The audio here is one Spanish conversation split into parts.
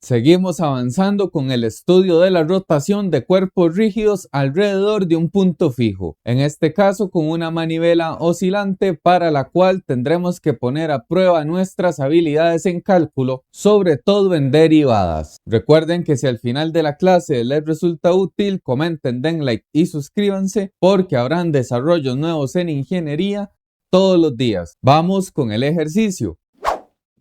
Seguimos avanzando con el estudio de la rotación de cuerpos rígidos alrededor de un punto fijo, en este caso con una manivela oscilante para la cual tendremos que poner a prueba nuestras habilidades en cálculo, sobre todo en derivadas. Recuerden que si al final de la clase les resulta útil, comenten, den like y suscríbanse porque habrán desarrollos nuevos en ingeniería todos los días. Vamos con el ejercicio.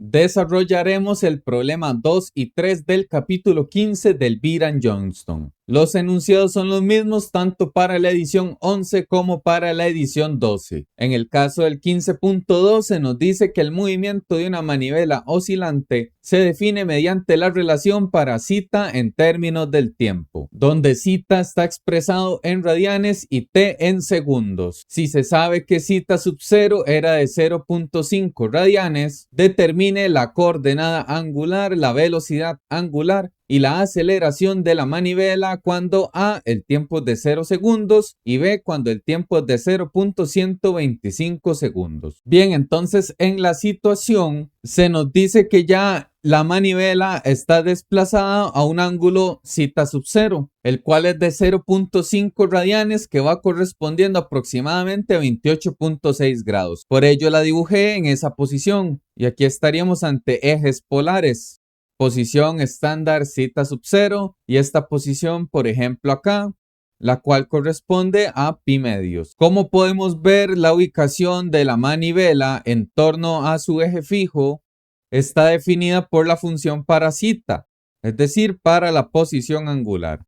Desarrollaremos el problema 2 y 3 del capítulo 15 del Beer-Johnston. Los enunciados son los mismos tanto para la edición 11 como para la edición 12. En el caso del 15.12 nos dice que el movimiento de una manivela oscilante se define mediante la relación para zeta en términos del tiempo, donde zeta está expresado en radianes y t en segundos. Si se sabe que zeta sub 0 era de 0.5 radianes, determine la coordenada angular, la velocidad angular y la aceleración de la manivela cuando A el tiempo es de 0 segundos y B cuando el tiempo es de 0.125 segundos. Bien, entonces en la situación se nos dice que ya la manivela está desplazada a un ángulo zeta sub 0, el cual es de 0.5 radianes que va correspondiendo aproximadamente a 28.6 grados. Por ello la dibujé en esa posición y aquí estaríamos ante ejes polares. Posición estándar zeta sub 0 y esta posición, por ejemplo, acá, la cual corresponde a pi medios. Como podemos ver, la ubicación de la manivela en torno a su eje fijo está definida por la función para zeta, es decir, para la posición angular.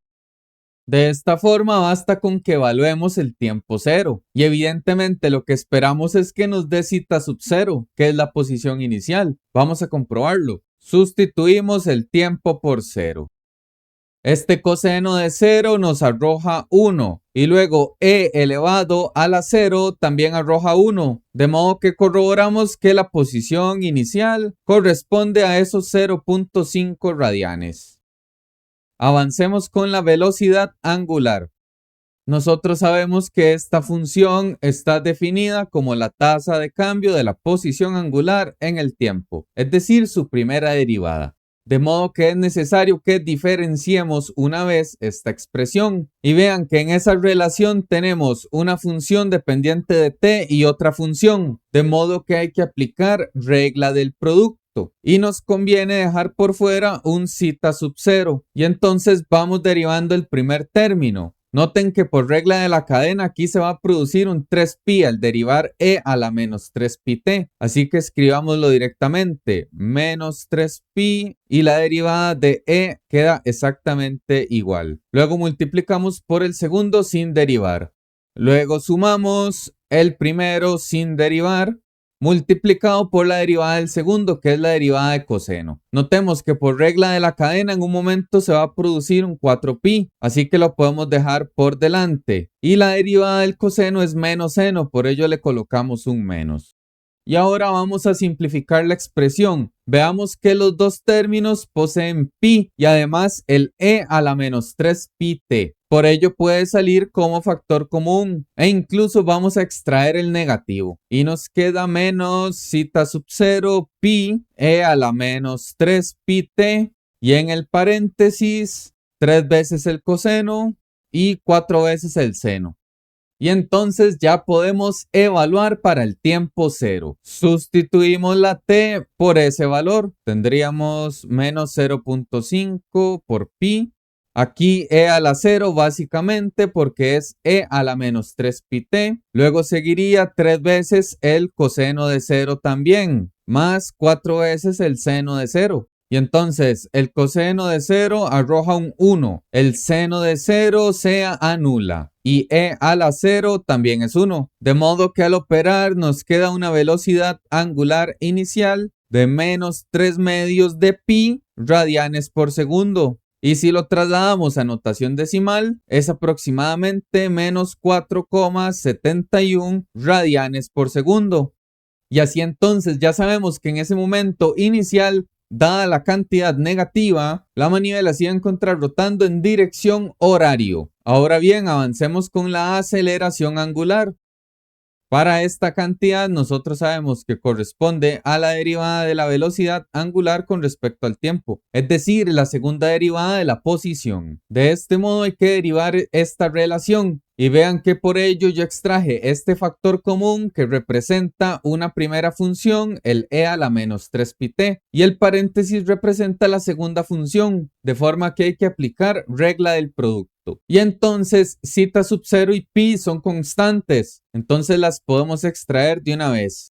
De esta forma basta con que evaluemos el tiempo cero y evidentemente lo que esperamos es que nos dé zeta sub 0, que es la posición inicial. Vamos a comprobarlo. Sustituimos el tiempo por 0. Este coseno de 0 nos arroja 1 y luego e elevado a la 0 también arroja 1, de modo que corroboramos que la posición inicial corresponde a esos 0.5 radianes. Avancemos con la velocidad angular. Nosotros sabemos que esta función está definida como la tasa de cambio de la posición angular en el tiempo, es decir, su primera derivada. De modo que es necesario que diferenciemos una vez esta expresión y vean que en esa relación tenemos una función dependiente de t y otra función, de modo que hay que aplicar regla del producto. Y nos conviene dejar por fuera un zeta sub 0 y entonces vamos derivando el primer término. Noten que por regla de la cadena aquí se va a producir un 3pi al derivar e a la menos 3pi-t. Así que escribámoslo directamente, menos 3pi y la derivada de e queda exactamente igual. Luego multiplicamos por el segundo sin derivar. Luego sumamos el primero sin derivar multiplicado por la derivada del segundo, que es la derivada de coseno. Notemos que por regla de la cadena en un momento se va a producir un 4pi, así que lo podemos dejar por delante. Y la derivada del coseno es menos seno, por ello le colocamos un menos. Y ahora vamos a simplificar la expresión. Veamos que los dos términos poseen pi y además el e a la menos 3pi-t. Por ello puede salir como factor común e incluso vamos a extraer el negativo. Y nos queda menos zeta sub 0 pi e a la menos 3pi-t y en el paréntesis 3 veces el coseno y 4 veces el seno. Y entonces ya podemos evaluar para el tiempo cero. Sustituimos la t por ese valor. Tendríamos menos 0.5 por pi. Aquí e a la 0 básicamente porque es e a la menos 3pi-t. Luego seguiría 3 veces el coseno de 0 también, más 4 veces el seno de 0. Y entonces el coseno de 0 arroja un 1, el seno de 0 se anula y e a la 0 también es 1. De modo que al operar nos queda una velocidad angular inicial de menos 3 medios de pi radianes por segundo. Y si lo trasladamos a notación decimal, es aproximadamente menos 4,71 radianes por segundo. Y así entonces ya sabemos que en ese momento inicial, dada la cantidad negativa, la manivela se iba a encontrar rotando en dirección horario. Ahora bien, avancemos con la aceleración angular. Para esta cantidad nosotros sabemos que corresponde a la derivada de la velocidad angular con respecto al tiempo, es decir, la segunda derivada de la posición. De este modo hay que derivar esta relación. Y vean que por ello yo extraje este factor común que representa una primera función, el e a la menos 3πt, y el paréntesis representa la segunda función, de forma que hay que aplicar regla del producto. Y entonces zeta sub 0 y pi son constantes, entonces las podemos extraer de una vez.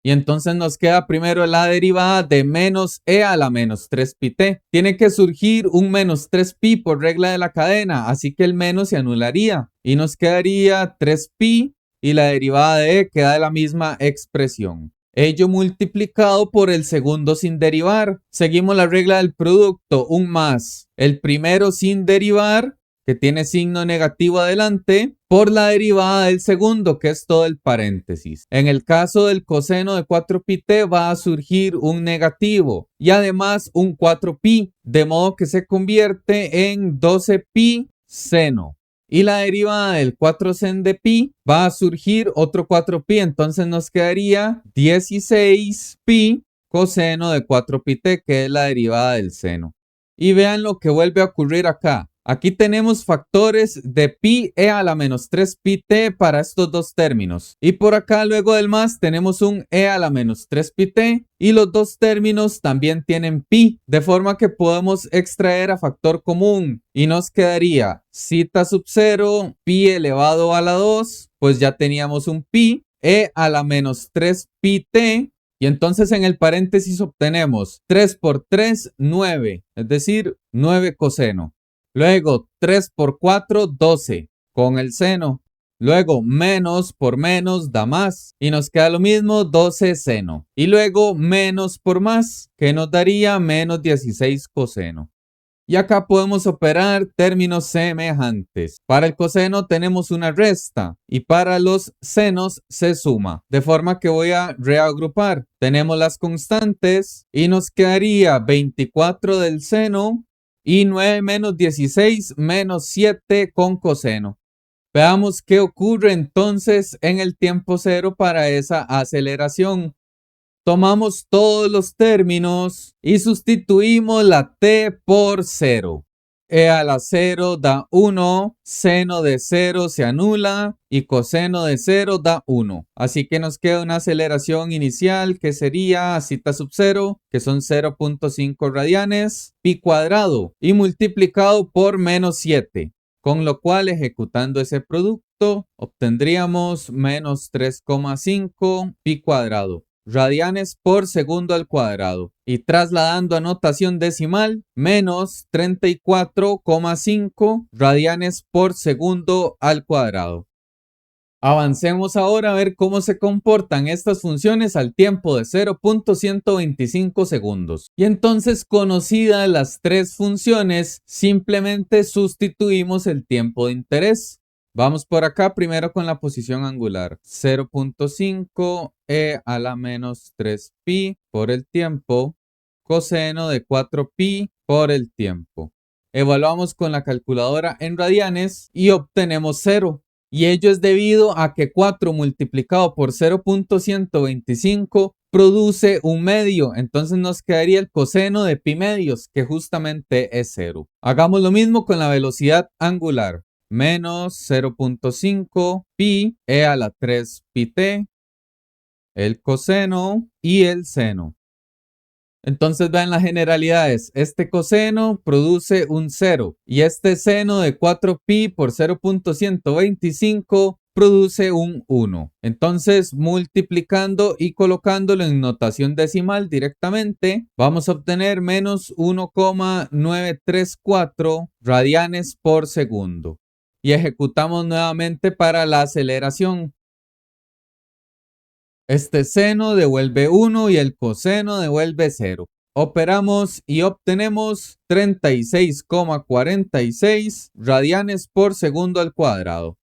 Y entonces nos queda primero la derivada de menos e a la menos 3πt. Tiene que surgir un menos 3pi por regla de la cadena, así que el menos se anularía. Y nos quedaría 3pi y la derivada de e queda de la misma expresión. Ello multiplicado por el segundo sin derivar. Seguimos la regla del producto, un más. El primero sin derivar, que tiene signo negativo adelante, por la derivada del segundo, que es todo el paréntesis. En el caso del coseno de 4πt va a surgir un negativo y además un 4pi, de modo que se convierte en 12pi seno. Y la derivada del 4 sen de pi va a surgir otro 4pi, entonces nos quedaría 16pi coseno de 4πt, que es la derivada del seno. Y vean lo que vuelve a ocurrir acá. Aquí tenemos factores de pi e a la menos 3πt para estos dos términos. Y por acá luego del más tenemos un e a la menos 3πt y los dos términos también tienen pi. De forma que podemos extraer a factor común y nos quedaría zeta sub 0 pi elevado a la 2. Pues ya teníamos un pi e a la menos 3πt. Y entonces en el paréntesis obtenemos 3 por 3, 9. Es decir, 9 coseno. Luego 3 por 4, 12 con el seno. Luego menos por menos da más. Y nos queda lo mismo, 12 seno. Y luego menos por más, que nos daría menos 16 coseno. Y acá podemos operar términos semejantes. Para el coseno tenemos una resta y para los senos se suma. De forma que voy a reagrupar. Tenemos las constantes y nos quedaría 24 del seno y 9 menos 16 menos 7 con coseno. Veamos qué ocurre entonces en el tiempo cero para esa aceleración. Tomamos todos los términos y sustituimos la t por 0. E a la 0 da 1, seno de 0 se anula y coseno de 0 da 1. Así que nos queda una aceleración inicial que sería zeta sub 0, que son 0.5 radianes, pi cuadrado y multiplicado por menos 7. Con lo cual, ejecutando ese producto, obtendríamos menos 3,5 pi cuadrado. Radianes por segundo al cuadrado. Y trasladando a notación decimal, menos 34,5 radianes por segundo al cuadrado. Avancemos ahora a ver cómo se comportan estas funciones al tiempo de 0.125 segundos. Y entonces, conocidas las tres funciones, simplemente sustituimos el tiempo de interés. Vamos por acá primero con la posición angular. 0.5 e a la menos 3pi por el tiempo, coseno de 4pi por el tiempo. Evaluamos con la calculadora en radianes y obtenemos 0. Y ello es debido a que 4 multiplicado por 0.125 produce un medio. Entonces nos quedaría el coseno de pi medios, que justamente es 0. Hagamos lo mismo con la velocidad angular. Menos 0.5 pi e a la 3πt, el coseno y el seno. Entonces vean las generalidades. Este coseno produce un 0 y este seno de 4pi por 0.125 produce un 1. Entonces, multiplicando y colocándolo en notación decimal directamente, vamos a obtener menos 1,934 radianes por segundo. Y ejecutamos nuevamente para la aceleración. Este seno devuelve 1 y el coseno devuelve 0. Operamos y obtenemos 36,46 radianes por segundo al cuadrado.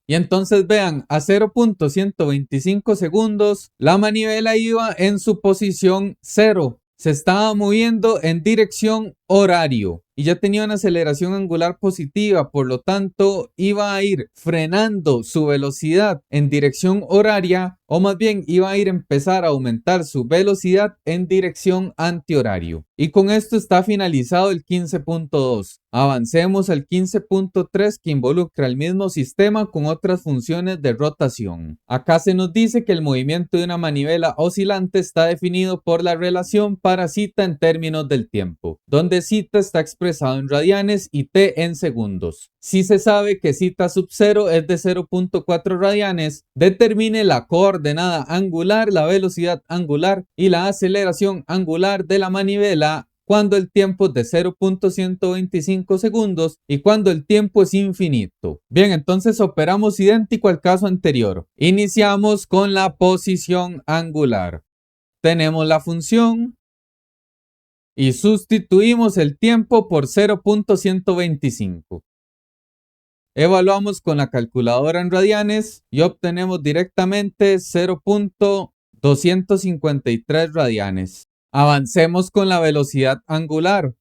Y entonces vean, a 0.125 segundos, la manivela iba en su posición 0. Se estaba moviendo en dirección horario. y ya tenía una aceleración angular positiva, por lo tanto iba a ir frenando su velocidad en dirección horaria, o más bien iba a ir a empezar a aumentar su velocidad en dirección antihorario. Y con esto está finalizado el 15.2. Avancemos al 15.3, que involucra el mismo sistema con otras funciones de rotación. Acá se nos dice que el movimiento de una manivela oscilante está definido por la relación para zeta en términos del tiempo, donde zeta está expresado en radianes y t en segundos. Si se sabe que zeta sub 0 es de 0.4 radianes, determine la coordenada angular, la velocidad angular y la aceleración angular de la manivela cuando el tiempo es de 0.125 segundos y cuando el tiempo es infinito. Bien, entonces operamos idéntico al caso anterior. Iniciamos con la posición angular. Tenemos la función y sustituimos el tiempo por 0.125. Evaluamos con la calculadora en radianes y obtenemos directamente 0.253 radianes. Avancemos con la velocidad angular,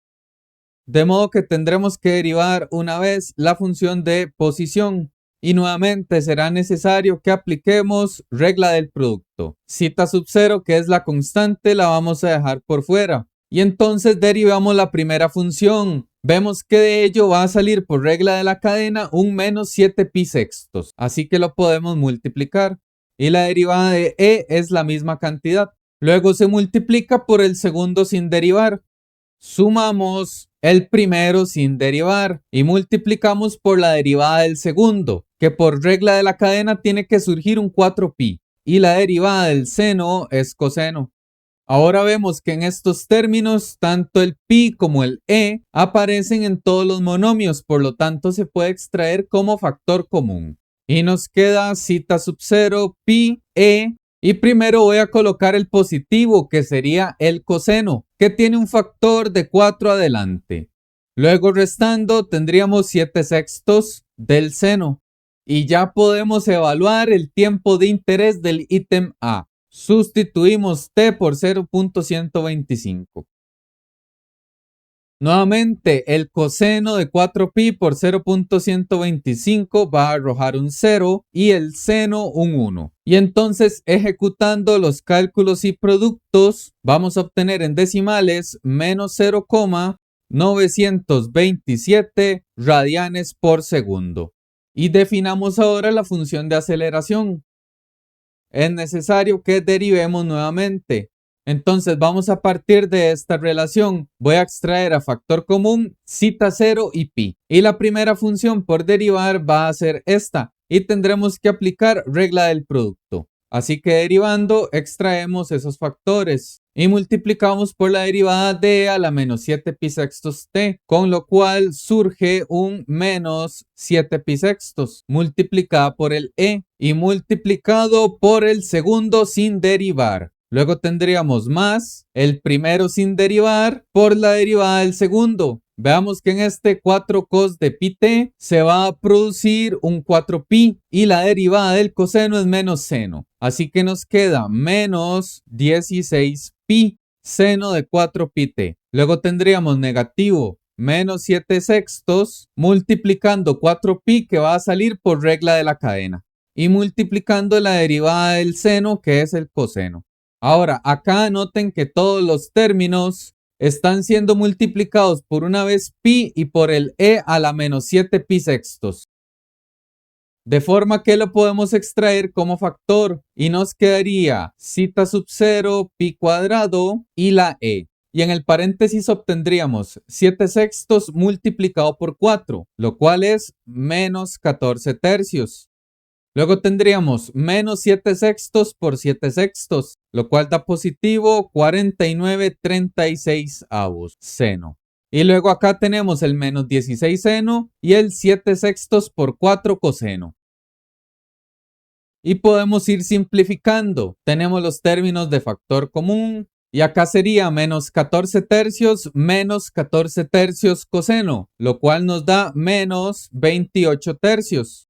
de modo que tendremos que derivar una vez la función de posición y nuevamente será necesario que apliquemos regla del producto. Zeta sub 0, que es la constante, la vamos a dejar por fuera y entonces derivamos la primera función. Vemos que de ello va a salir por regla de la cadena un menos 7 pi sextos, así que lo podemos multiplicar y la derivada de e es la misma cantidad. Luego se multiplica por el segundo sin derivar. Sumamos el primero sin derivar y multiplicamos por la derivada del segundo, que por regla de la cadena tiene que surgir un 4pi. Y la derivada del seno es coseno. Ahora vemos que en estos términos, tanto el pi como el e aparecen en todos los monomios, por lo tanto se puede extraer como factor común. Y nos queda zeta sub 0, pi, e. Y primero voy a colocar el positivo, que sería el coseno, que tiene un factor de 4 adelante. Luego restando tendríamos 7 sextos del seno. Y ya podemos evaluar el tiempo de interés del ítem A. Sustituimos t por 0.125. Nuevamente, el coseno de 4pi por 0.125 va a arrojar un 0 y el seno un 1. Y entonces, ejecutando los cálculos y productos, vamos a obtener en decimales menos 0,927 radianes por segundo. Y definamos ahora la función de aceleración. Es necesario que derivemos nuevamente. Entonces vamos a partir de esta relación. Voy a extraer a factor común zeta 0 y pi. Y la primera función por derivar va a ser esta. Y tendremos que aplicar regla del producto. Así que derivando extraemos esos factores. Y multiplicamos por la derivada de e a la menos 7 pi sextos t. Con lo cual surge un menos 7 pi sextos. Multiplicada por el e. Y multiplicado por el segundo sin derivar. Luego tendríamos más el primero sin derivar por la derivada del segundo. Veamos que en este 4 cos de pi t se va a producir un 4pi y la derivada del coseno es menos seno. Así que nos queda menos 16pi seno de 4pi t. Luego tendríamos negativo menos 7 sextos multiplicando 4pi, que va a salir por regla de la cadena, y multiplicando la derivada del seno, que es el coseno. Ahora, acá noten que todos los términos están siendo multiplicados por una vez pi y por el e a la menos 7 pi sextos. De forma que lo podemos extraer como factor y nos quedaría zeta sub 0 pi cuadrado y la e. Y en el paréntesis obtendríamos 7 sextos multiplicado por 4, lo cual es menos 14 tercios. Luego tendríamos menos 7 sextos por 7 sextos, lo cual da positivo 49/36 seno. Y luego acá tenemos el menos 16 seno y el 7 sextos por 4 coseno. Y podemos ir simplificando. Tenemos los términos de factor común y acá sería menos 14 tercios menos 14 tercios coseno, lo cual nos da menos 28 tercios.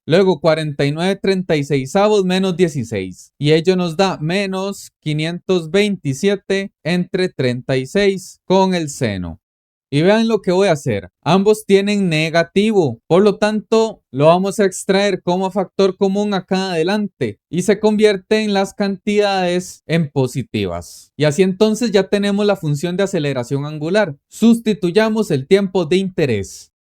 Luego 49/36 menos 16 y ello nos da menos 527 entre 36 con el seno. Y vean lo que voy a hacer. Ambos tienen negativo. Por lo tanto, lo vamos a extraer como factor común acá adelante. Y se convierte en las cantidades en positivas. Y así entonces ya tenemos la función de aceleración angular. Sustituyamos el tiempo de interés.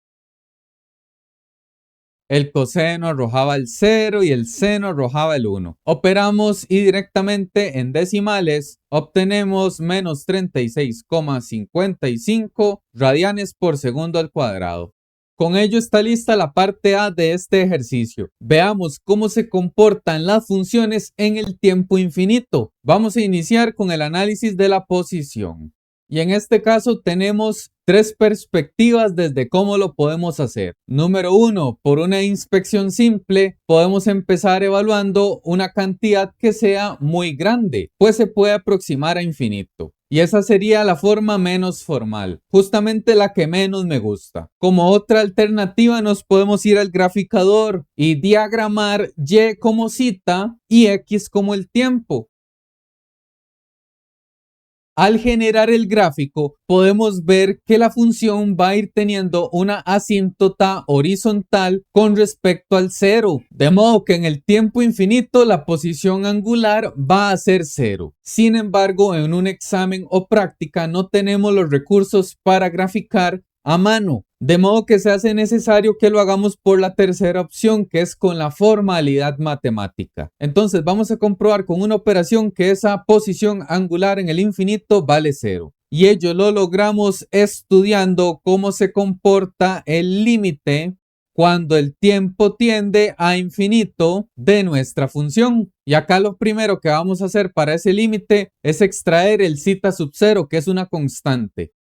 El coseno arrojaba el 0 y el seno arrojaba el 1. Operamos y directamente en decimales obtenemos menos 36,55 radianes por segundo al cuadrado. Con ello está lista la parte A de este ejercicio. Veamos cómo se comportan las funciones en el tiempo infinito. Vamos a iniciar con el análisis de la posición. Y en este caso tenemos tres perspectivas desde cómo lo podemos hacer. Número 1, por una inspección simple, podemos empezar evaluando una cantidad que sea muy grande, pues se puede aproximar a infinito. Y esa sería la forma menos formal, justamente la que menos me gusta. Como otra alternativa nos podemos ir al graficador y diagramar Y como cita y X como el tiempo. Al generar el gráfico, podemos ver que la función va a ir teniendo una asíntota horizontal con respecto al 0, de modo que en el tiempo infinito la posición angular va a ser 0. Sin embargo, en un examen o práctica no tenemos los recursos para graficar a mano, de modo que se hace necesario que lo hagamos por la tercera opción, que es con la formalidad matemática. Entonces vamos a comprobar con una operación que esa posición angular en el infinito vale 0. Y ello lo logramos estudiando cómo se comporta el límite cuando el tiempo tiende a infinito de nuestra función. Y acá lo primero que vamos a hacer para ese límite es extraer el zeta sub 0, que es una constante.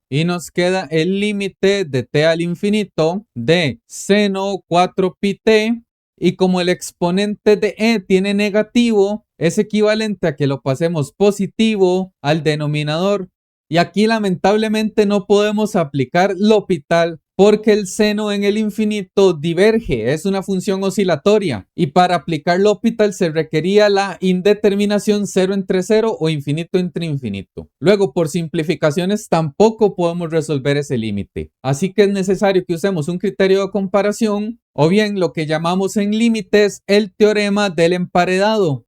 Y nos queda el límite de t al infinito de seno 4πt. Y como el exponente de e tiene negativo, es equivalente a que lo pasemos positivo al denominador. Y aquí lamentablemente no podemos aplicar L'Hopital porque el seno en el infinito diverge, es una función oscilatoria. Y para aplicar L'Hopital se requería la indeterminación 0 entre 0 o infinito entre infinito. Luego, por simplificaciones, tampoco podemos resolver ese límite. Así que es necesario que usemos un criterio de comparación o bien lo que llamamos en límites el teorema del emparedado.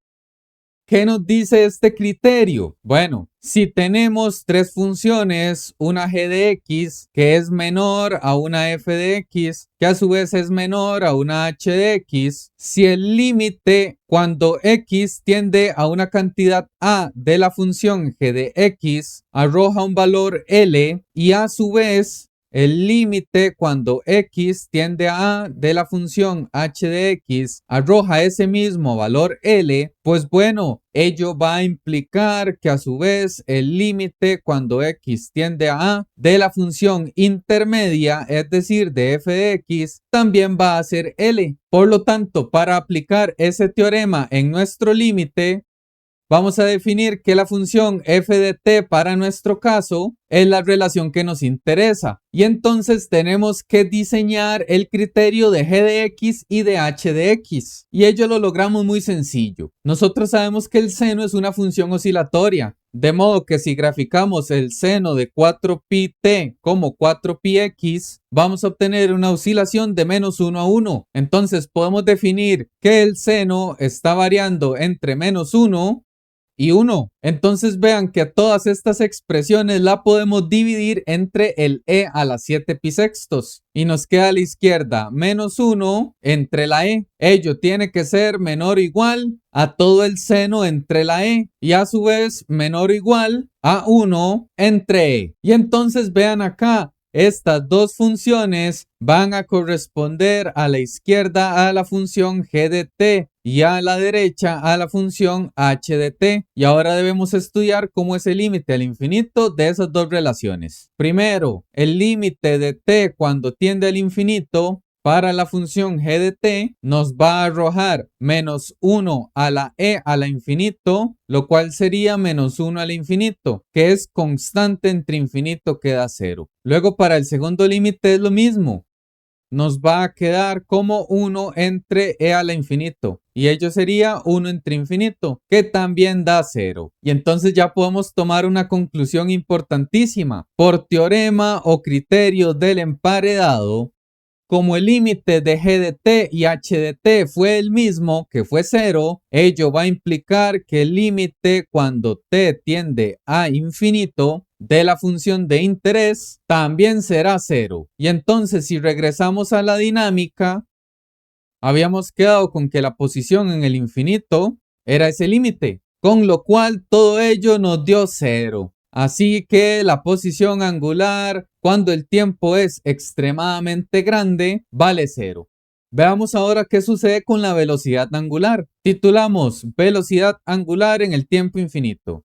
¿Qué nos dice este criterio? Bueno, si tenemos tres funciones, una g de x que es menor a una f de x, que a su vez es menor a una h de x, si el límite cuando x tiende a una cantidad a de la función g de x arroja un valor L y a su vez el límite cuando x tiende a de la función h de x arroja ese mismo valor L, pues bueno, ello va a implicar que a su vez el límite cuando x tiende a de la función intermedia, es decir, de f de x, también va a ser L. Por lo tanto, para aplicar ese teorema en nuestro límite, vamos a definir que la función f de t para nuestro caso es la relación que nos interesa. Y entonces tenemos que diseñar el criterio de g de x y de h de x. Y ello lo logramos muy sencillo. Nosotros sabemos que el seno es una función oscilatoria. De modo que si graficamos el seno de 4πt como 4πx, vamos a obtener una oscilación de menos 1 a 1. Entonces podemos definir que el seno está variando entre menos 1 y 1. Entonces vean que todas estas expresiones la podemos dividir entre el e a la 7 pi sextos. Y nos queda a la izquierda menos 1 entre la e. Ello tiene que ser menor o igual a todo el seno entre la e. Y a su vez menor o igual a 1 entre e. Y entonces vean acá. Estas dos funciones van a corresponder a la izquierda a la función g de t y a la derecha a la función h de t. Y ahora debemos estudiar cómo es el límite al infinito de esas dos relaciones. Primero, el límite de t cuando tiende al infinito para la función g de t nos va a arrojar menos 1 a la e a la infinito, lo cual sería menos 1 al infinito, que es constante entre infinito queda 0. Luego para el segundo límite es lo mismo. nos va a quedar como 1 entre e a la infinito. Y ello sería 1 entre infinito, que también da 0. Y entonces ya podemos tomar una conclusión importantísima. Por teorema o criterio del emparedado, como el límite de g de t y h de t fue el mismo, que fue 0, ello va a implicar que el límite cuando t tiende a infinito de la función de interés también será 0. Y entonces si regresamos a la dinámica, habíamos quedado con que la posición en el infinito era ese límite, con lo cual todo ello nos dio 0. Así que la posición angular, cuando el tiempo es extremadamente grande, vale 0. Veamos ahora qué sucede con la velocidad angular. Titulamos velocidad angular en el tiempo infinito.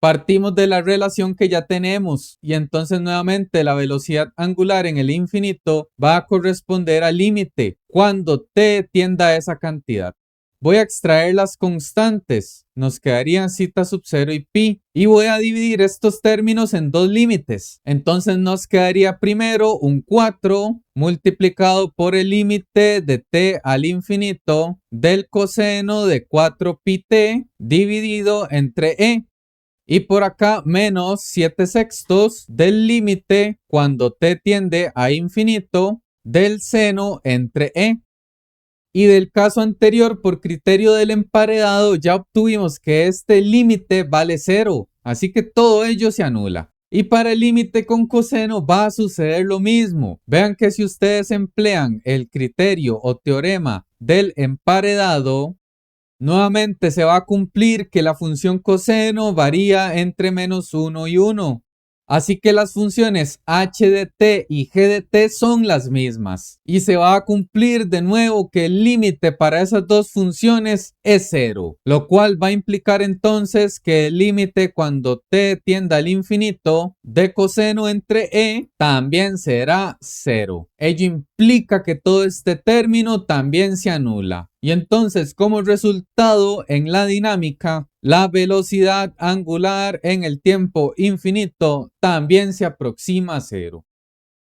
Partimos de la relación que ya tenemos y entonces nuevamente la velocidad angular en el infinito va a corresponder al límite cuando t tienda a esa cantidad. Voy a extraer las constantes, nos quedarían zeta sub 0 y pi, y voy a dividir estos términos en dos límites. Entonces nos quedaría primero un 4 multiplicado por el límite de t al infinito del coseno de 4 pi t dividido entre e. Y por acá menos 7 sextos del límite cuando t tiende a infinito del seno entre e. Y del caso anterior, por criterio del emparedado, ya obtuvimos que este límite vale 0. Así que todo ello se anula. Y para el límite con coseno va a suceder lo mismo. Vean que si ustedes emplean el criterio o teorema del emparedado, nuevamente se va a cumplir que la función coseno varía entre menos 1 y 1. Así que las funciones h de t y g de t son las mismas. Y se va a cumplir de nuevo que el límite para esas dos funciones es 0. Lo cual va a implicar entonces que el límite cuando t tienda al infinito de coseno entre e también será 0. Ello implica que todo este término también se anula. Y entonces, como resultado en la dinámica, la velocidad angular en el tiempo infinito también se aproxima a 0.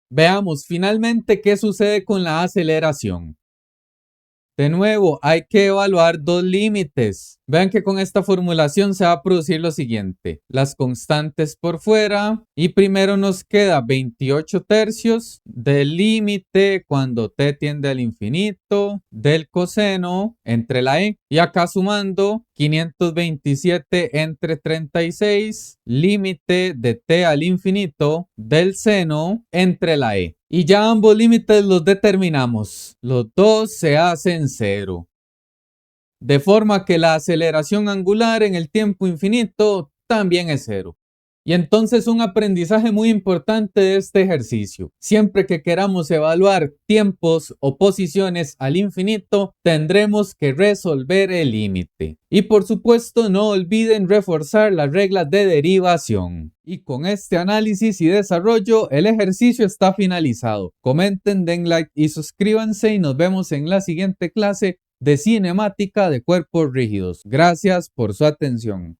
Veamos finalmente qué sucede con la aceleración. De nuevo, hay que evaluar dos límites. Vean que con esta formulación se va a producir lo siguiente. Las constantes por fuera y primero nos queda 28 tercios del límite cuando t tiende al infinito del coseno entre la e. Y acá sumando 527 entre 36 límite de t al infinito del seno entre la e. Y ya ambos límites los determinamos. Los dos se hacen 0. De forma que la aceleración angular en el tiempo infinito también es 0. Y entonces un aprendizaje muy importante de este ejercicio. Siempre que queramos evaluar tiempos o posiciones al infinito, tendremos que resolver el límite. Y por supuesto no olviden reforzar las reglas de derivación. Y con este análisis y desarrollo, el ejercicio está finalizado. Comenten, den like y suscríbanse y nos vemos en la siguiente clase de cinemática de cuerpos rígidos. Gracias por su atención.